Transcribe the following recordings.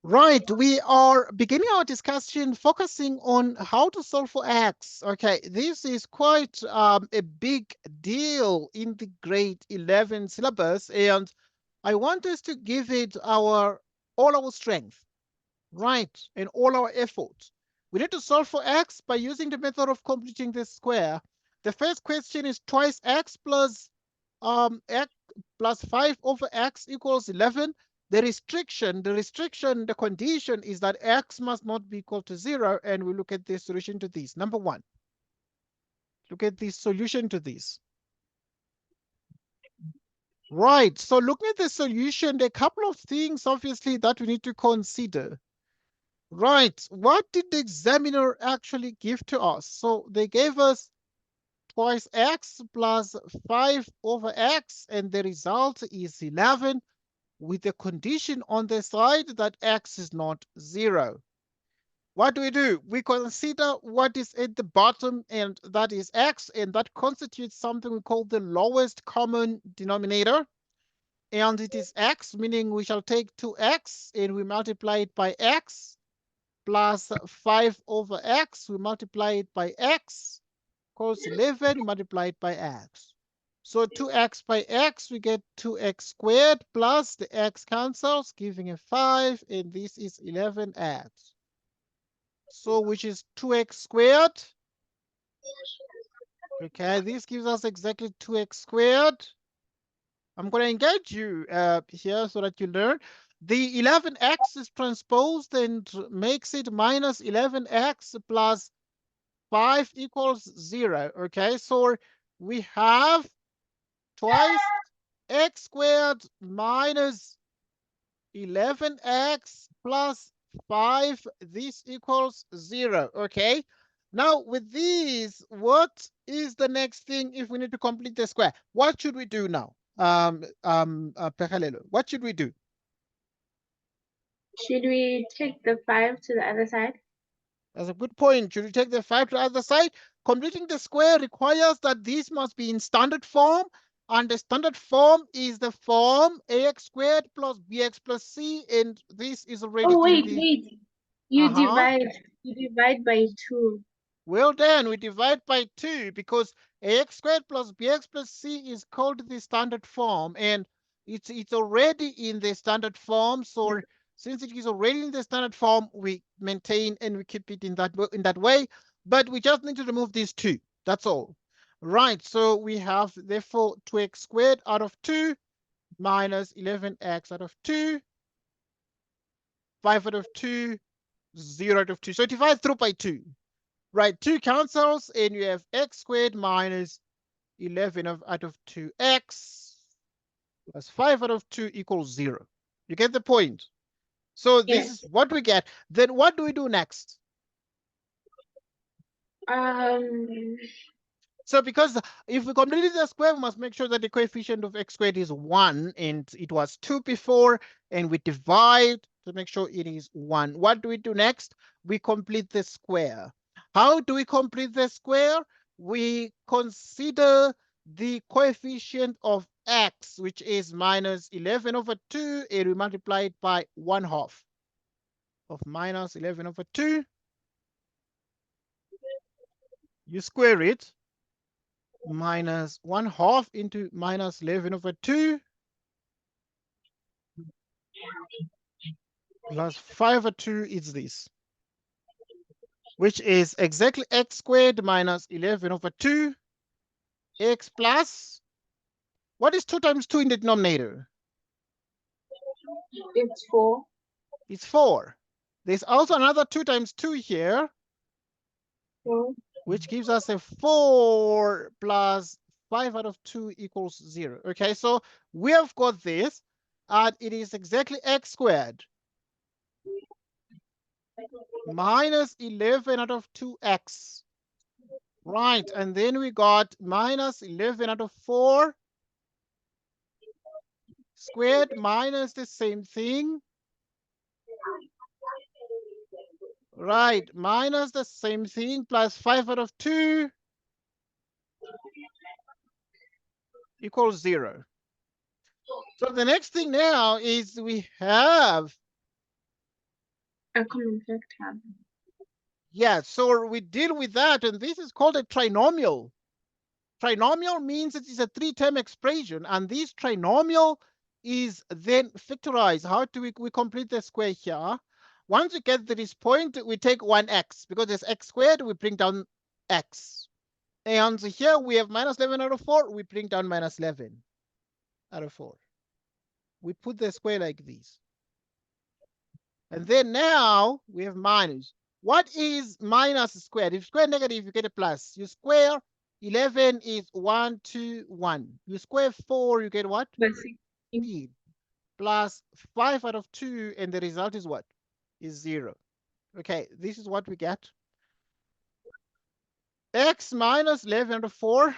Right, we are beginning our discussion focusing on how to solve for x. Okay, this is quite a big deal in the grade 11 syllabus, and I want us to give it all our strength, right, and all our effort. We need to solve for x by using the method of completing the square. The first question is twice x plus 5 over x equals 11. The condition is that x must not be equal to 0, and we look at the solution to this. Number one, look at the solution to this. Right, so looking at the solution, there are a couple of things, obviously, that we need to consider. Right, what did the examiner actually give to us? So they gave us twice x plus 5 over x, and the result is 11, with the condition on the side that x is not 0. What do? We consider what is at the bottom, and that is x, and that constitutes something we call the lowest common denominator. And it is x, meaning we shall take 2x and we multiply it by x, plus 5 over x, we multiply it by x, equals 11, we multiply it by x. So 2x by x, we get 2x squared, plus the x cancels, giving a 5, and this is 11x. So which is 2x squared. Okay, this gives us exactly 2x squared. I'm going to engage you here so that you learn. The 11x is transposed and makes it minus 11x plus 5 equals 0. Okay, so we have twice x squared minus 11x plus 5. This equals 0. Okay, now with these, what is the next thing if we need to complete the square? What should we do now? Pekalelo, what should we do? Should we take the 5 to the other side? That's a good point. Should we take the 5 to the other side? Completing the square requires that this must be in standard form, and the standard form is the form ax squared plus bx plus c, and this is already in the... Wait. You divide by 2. Well done, we divide by 2 because ax squared plus bx plus c is called the standard form, and it's already in the standard form. So since it is already in the standard form, we maintain and we keep it in that way. But we just need to remove these 2. That's all. Right, so we have therefore 2x squared out of 2 minus 11x out of 2, 5 out of 2, 0 out of 2. So divide through by 2. Right, 2 cancels, and you have x squared minus 11 out of 2x plus 5 out of 2 equals 0. You get the point? So this is what we get. Then what do we do next? So because if we completed the square, we must make sure that the coefficient of x squared is 1, and it was 2 before, and we divide to make sure it is 1. What do we do next? We complete the square. How do we complete the square? We consider the coefficient of x, which is minus 11 over 2, and we multiply it by 1/2 of minus 11 over 2. You square it, minus 1/2 into minus 11 over 2 plus 5 over 2 is this, which is exactly x squared minus 11 over 2, x plus, what is 2 times 2 in the denominator? It's 4. It's 4. There's also another 2 times 2 here, 4. Which gives us a 4 plus 5 out of 2 equals 0. Okay, so we have got this, and it is exactly x squared minus 11 out of 2x. Right, and then we got minus 11 out of 4 squared minus the same thing. Right, minus the same thing plus 5 out of 2 equals 0. So the next thing now is we have, A common factor. yeah, so we deal with that, and this is called a trinomial. Trinomial means it is a three-term expression, and this trinomial is then factorized. How do we complete the square here? Once we get to this point, we take 1x, because there's x squared, we bring down x. And here we have minus 11 out of 4, we bring down minus 11 out of 4. We put the square like this. And then now we have minus. What is minus squared? If you square negative, you get a plus. You square 11 is 1, 2, 1. You square 4, you get what? 16. Plus 5 out of 2, and the result is what? Is 0. Okay, this is what we get. X minus 11 out of 4.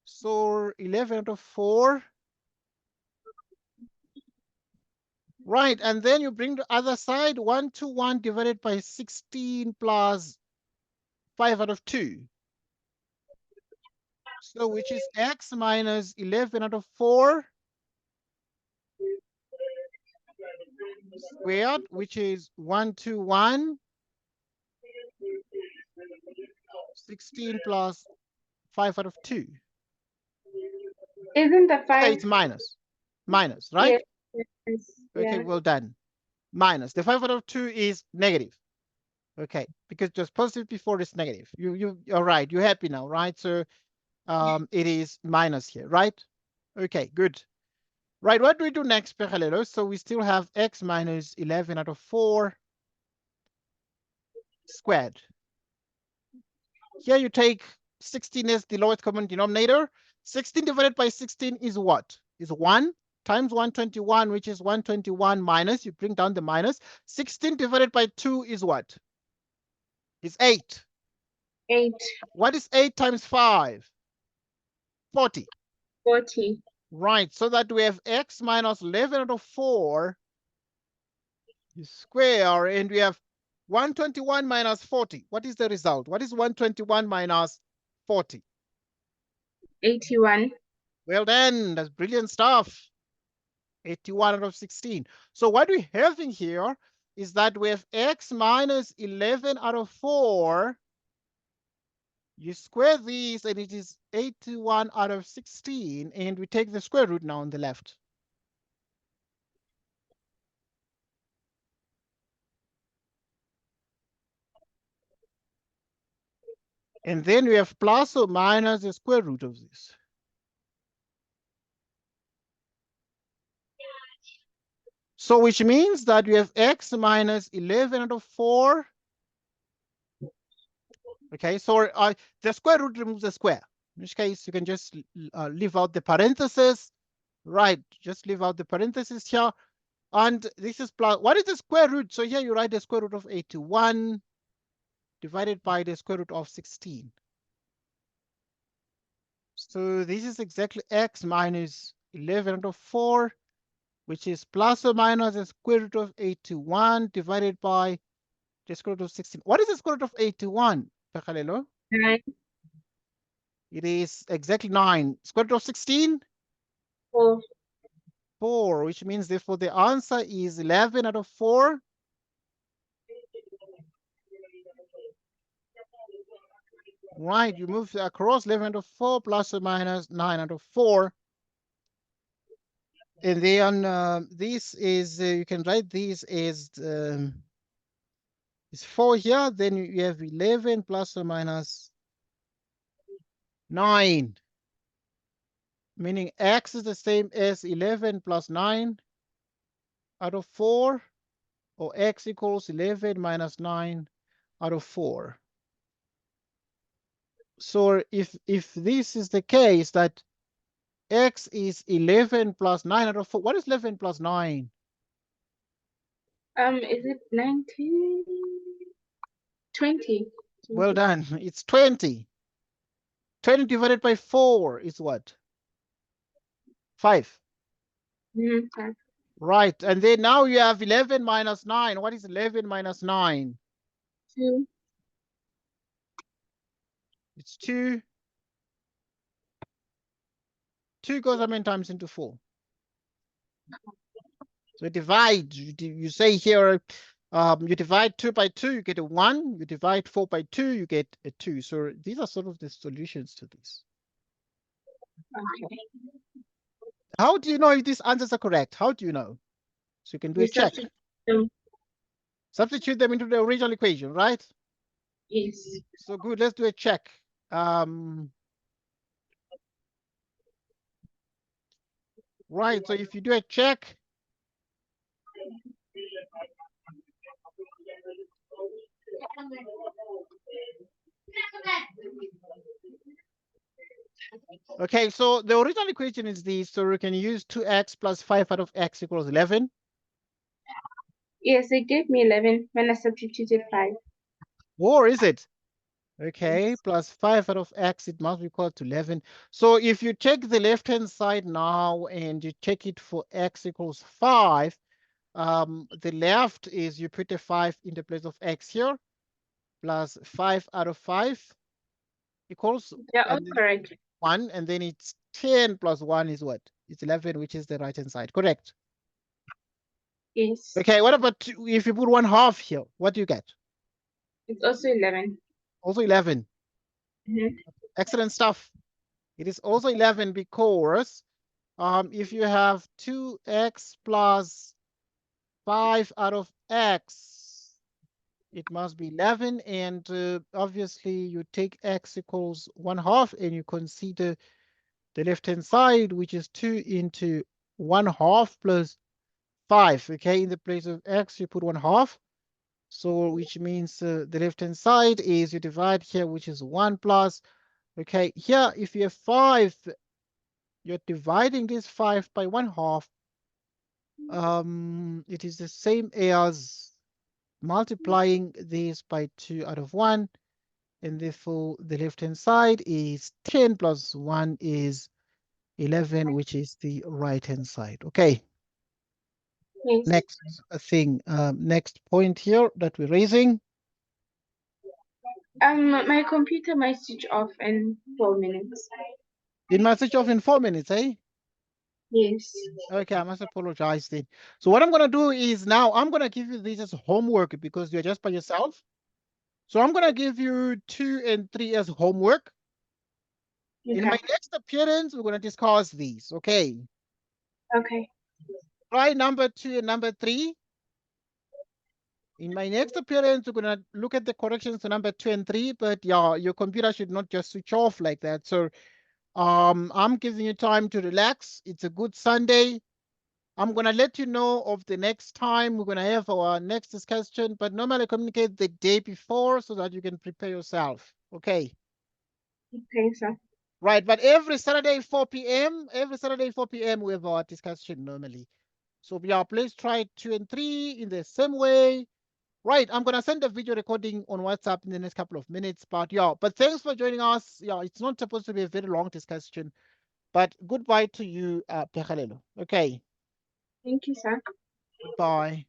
So 11 out of 4. Right, and then you bring the other side, 1 to 1 divided by 16 plus 5 out of 2. So which is x minus 11 out of 4 squared, which is 1 to 1, 16 plus 5 out of 2. Isn't the 5? Okay, it's minus. Minus, right? Yes. Okay, Yeah. well done. Minus. The 5 out of 2 is negative. Okay, because just positive before it's negative. You're right. You're happy now, right? So it is minus here, right? Okay, good. Right, what do we do next, Pechalelo? So we still have x minus 11 out of 4 squared. Here you take 16 as the lowest common denominator. 16 divided by 16 is what? Is 1 times 121, which is 121 minus. You bring down the minus. 16 divided by 2 is what? Is 8. 8. What is 8 times 5? 40. 40. Right, so that we have x minus 11 out of 4 square, and we have 121 minus 40. What is the result? What is 121 minus 40? 81. Well done, that's brilliant stuff. 81 out of 16. So what we have in here is that we have x minus 11 out of 4. You square these, and it is 81 out of 16, and we take the square root now on the left. And then we have plus or minus the square root of this. So which means that we have x minus 11 out of 4. Okay, so the square root removes the square. In which case, you can just leave out the parentheses. Right, just leave out the parentheses here. And this is plus, what is the square root? So here you write the square root of 81 divided by the square root of 16. So this is exactly x minus 11 out of 4, which is plus or minus the square root of 81 divided by the square root of 16. What is the square root of 81, Pechalelo? 9. It is exactly 9. Square root of 16? 4. 4, which means therefore the answer is 11 out of 4. Right, you move across 11 out of 4 plus or minus 9 out of 4. And then this is, you can write this as is 4 here. Then you have 11 plus or minus 9. Meaning x is the same as 11 plus 9 out of 4. Or x equals 11 minus 9 out of 4. So if this is the case that x is 11 plus 9 out of 4, what is 11 plus 9? Is it 19? 20. Well done. It's 20. 20 divided by 4 is what? 5. Mm-hmm. Right. And then now you have 11 minus 9. What is 11 minus 9? 2. It's 2. 2 goes how many times into 4? So divide, you say here, you divide 2 by 2, you get a 1. You divide 4 by 2, you get a 2. So these are sort of the solutions to this. Okay. How do you know if these answers are correct? How do you know? So you can do We a check. substitute them. Substitute them into the original equation, right? Yes. So good, let's do a check. Right, so if you do a check, okay, so the original equation is this, so we can use 2x plus 5 out of x equals 11. Yes, it gave me 11 when I substituted 5. Or is it? Okay, plus 5 out of x, it must be equal to 11. So if you check the left-hand side now and you check it for x equals 5, the left is you put a 5 in the place of x here, plus 5 out of 5 equals They're all and then correct. 1, and then it's 10 plus 1 is what? It's 11, which is the right-hand side, correct? Yes. Okay, what about if you put 1/2 here? What do you get? It's also 11. Also 11. Mhm. Excellent stuff. It is also 11 because if you have 2x plus 5 out of x, it must be 11. And obviously, you take x equals 1/2 and you consider the left-hand side, which is 2 into 1/2 plus 5. Okay, in the place of x, you put 1/2. So which means the left-hand side is you divide here, which is 1 plus. Okay, here, if you have 5, you're dividing this 5 by 1/2. It is the same as multiplying this by 2 out of 1. And therefore, the left-hand side is 10 plus 1 is 11, which is the right-hand side. Okay, Yes. next thing, next point here that we're raising. My computer might switch off in 4 minutes. It must switch off in 4 minutes, eh? Yes. Okay, I must apologize then. So what I'm going to do is now I'm going to give you this as homework because you're just by yourself. So I'm going to give you 2 and 3 as homework. In my Okay. next appearance, we're going to discuss these. Okay. Okay. Try number 2 and number 3. In my next appearance, we're going to look at the corrections to number 2 and 3. But yeah, your computer should not just switch off like that. So I'm giving you time to relax. It's a good Sunday. I'm going to let you know of the next time we're going to have our next discussion, but normally communicate the day before so that you can prepare yourself. Okay. Okay, sir. Right. But every Saturday, 4 p.m., we have our discussion normally. So yeah, please try 2 and 3 in the same way. Right. I'm going to send a video recording on WhatsApp in the next couple of minutes. But yeah, but thanks for joining us. Yeah, it's not supposed to be a very long discussion, but goodbye to you, Pekalelo. Okay. Thank you, sir. Goodbye.